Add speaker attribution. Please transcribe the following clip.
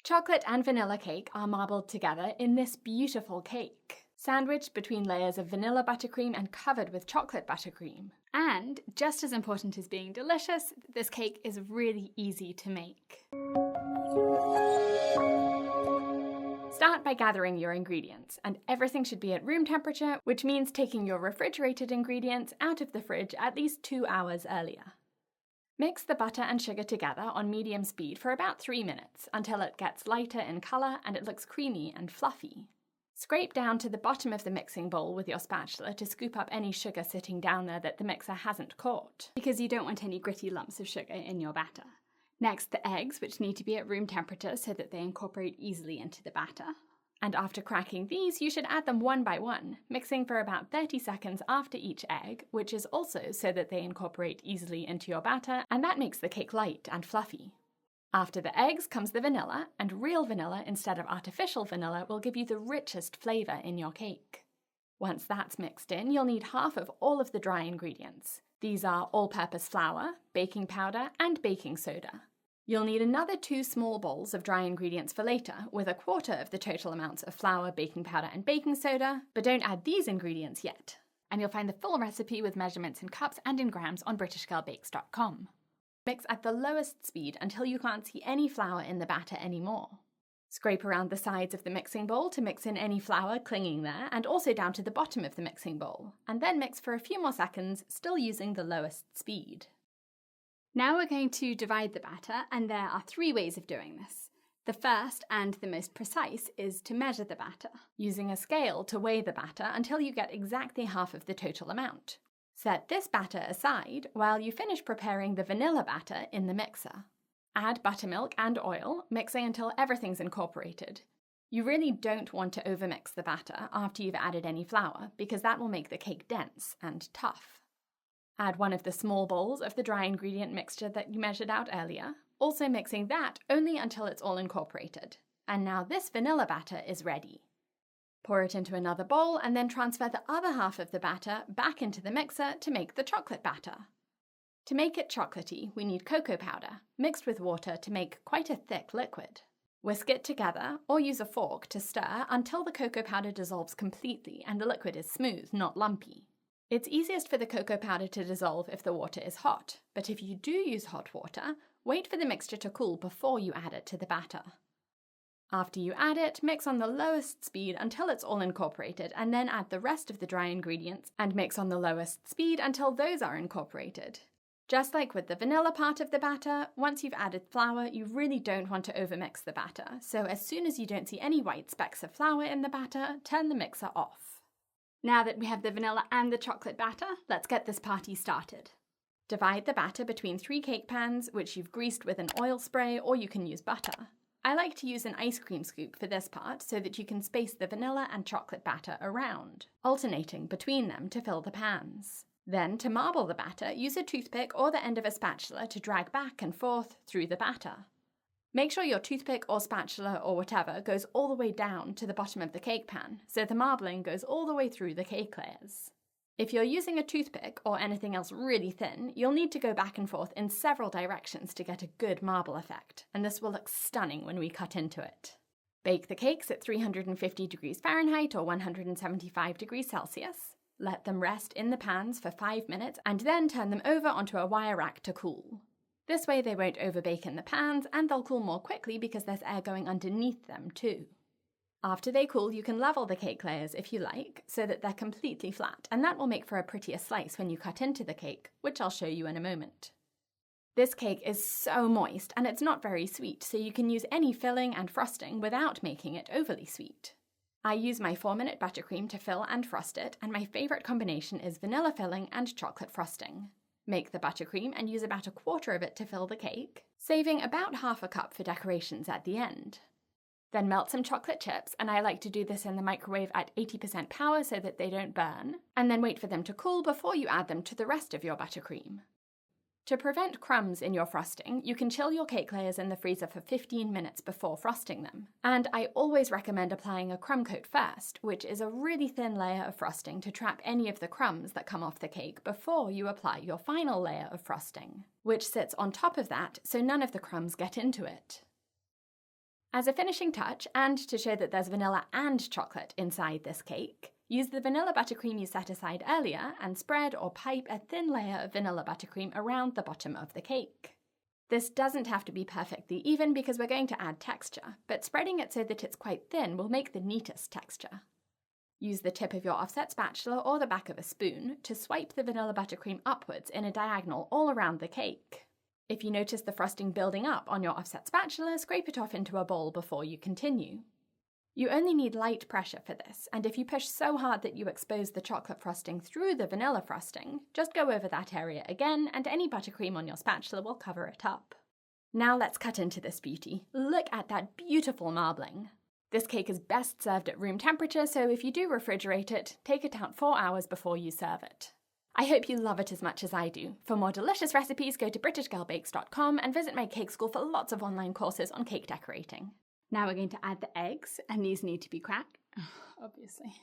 Speaker 1: Chocolate and vanilla cake are marbled together in this beautiful cake, sandwiched between layers of vanilla buttercream and covered with chocolate buttercream. And, just as important as being delicious, this cake is really easy to make. Start by gathering your ingredients, and everything should be at room temperature, which means taking your refrigerated ingredients out of the fridge at least 2 hours earlier. Mix the butter and sugar together on medium speed for about 3 minutes until it gets lighter in colour and it looks creamy and fluffy. Scrape down to the bottom of the mixing bowl with your spatula to scoop up any sugar sitting down there that the mixer hasn't caught, because you don't want any gritty lumps of sugar in your batter. Next, the eggs, which need to be at room temperature so that they incorporate easily into the batter. And after cracking these, you should add them one by one, mixing for about 30 seconds after each egg, which is also so that they incorporate easily into your batter, and that makes the cake light and fluffy. After the eggs comes the vanilla, and real vanilla instead of artificial vanilla will give you the richest flavour in your cake. Once that's mixed in, you'll need half of all of the dry ingredients. These are all-purpose flour, baking powder, and baking soda. You'll need another 2 small bowls of dry ingredients for later, with 1/4 of the total amounts of flour, baking powder, and baking soda, but don't add these ingredients yet. And you'll find the full recipe with measurements in cups and in grams on BritishGirlBakes.com. Mix at the lowest speed until you can't see any flour in the batter anymore. Scrape around the sides of the mixing bowl to mix in any flour clinging there, and also down to the bottom of the mixing bowl, and then mix for a few more seconds, still using the lowest speed. Now we're going to divide the batter, and there are 3 ways of doing this. The first, and the most precise, is to measure the batter, using a scale to weigh the batter until you get exactly half of the total amount. Set this batter aside while you finish preparing the vanilla batter in the mixer. Add buttermilk and oil, mixing until everything's incorporated. You really don't want to overmix the batter after you've added any flour, because that will make the cake dense and tough. Add 1 of the small bowls of the dry ingredient mixture that you measured out earlier, also mixing that only until it's all incorporated. And now this vanilla batter is ready. Pour it into another bowl and then transfer the other half of the batter back into the mixer to make the chocolate batter. To make it chocolatey, we need cocoa powder, mixed with water to make quite a thick liquid. Whisk it together, or use a fork to stir until the cocoa powder dissolves completely and the liquid is smooth, not lumpy. It's easiest for the cocoa powder to dissolve if the water is hot, but if you do use hot water, wait for the mixture to cool before you add it to the batter. After you add it, mix on the lowest speed until it's all incorporated, and then add the rest of the dry ingredients and mix on the lowest speed until those are incorporated. Just like with the vanilla part of the batter, once you've added flour, you really don't want to overmix the batter, so as soon as you don't see any white specks of flour in the batter, turn the mixer off. Now that we have the vanilla and the chocolate batter, let's get this party started. Divide the batter between 3 cake pans, which you've greased with an oil spray, or you can use butter. I like to use an ice cream scoop for this part so that you can space the vanilla and chocolate batter around, alternating between them to fill the pans. Then, to marble the batter, use a toothpick or the end of a spatula to drag back and forth through the batter. Make sure your toothpick or spatula or whatever goes all the way down to the bottom of the cake pan, so the marbling goes all the way through the cake layers. If you're using a toothpick or anything else really thin, you'll need to go back and forth in several directions to get a good marble effect, and this will look stunning when we cut into it. Bake the cakes at 350 degrees Fahrenheit or 175 degrees Celsius. Let them rest in the pans for 5 minutes and then turn them over onto a wire rack to cool. This way they won't overbake in the pans and they'll cool more quickly because there's air going underneath them too. After they cool, you can level the cake layers if you like, so that they're completely flat, and that will make for a prettier slice when you cut into the cake, which I'll show you in a moment. This cake is so moist and it's not very sweet, so you can use any filling and frosting without making it overly sweet. I use my 4-minute buttercream to fill and frost it, and my favourite combination is vanilla filling and chocolate frosting. Make the buttercream and use about 1/4 of it to fill the cake, saving about 1/2 cup for decorations at the end. Then melt some chocolate chips, and I like to do this in the microwave at 80% power so that they don't burn, and then wait for them to cool before you add them to the rest of your buttercream. To prevent crumbs in your frosting, you can chill your cake layers in the freezer for 15 minutes before frosting them. And I always recommend applying a crumb coat first, which is a really thin layer of frosting to trap any of the crumbs that come off the cake before you apply your final layer of frosting, which sits on top of that so none of the crumbs get into it. As a finishing touch, and to show that there's vanilla and chocolate inside this cake, use the vanilla buttercream you set aside earlier and spread or pipe a thin layer of vanilla buttercream around the bottom of the cake. This doesn't have to be perfectly even because we're going to add texture, but spreading it so that it's quite thin will make the neatest texture. Use the tip of your offset spatula or the back of a spoon to swipe the vanilla buttercream upwards in a diagonal all around the cake. If you notice the frosting building up on your offset spatula, scrape it off into a bowl before you continue. You only need light pressure for this, and if you push so hard that you expose the chocolate frosting through the vanilla frosting, just go over that area again and any buttercream on your spatula will cover it up. Now let's cut into this beauty. Look at that beautiful marbling. This cake is best served at room temperature, so if you do refrigerate it, take it out 4 hours before you serve it. I hope you love it as much as I do. For more delicious recipes, go to britishgirlbakes.com and visit my cake school for lots of online courses on cake decorating. Now we're going to add the eggs, and these need to be cracked, obviously.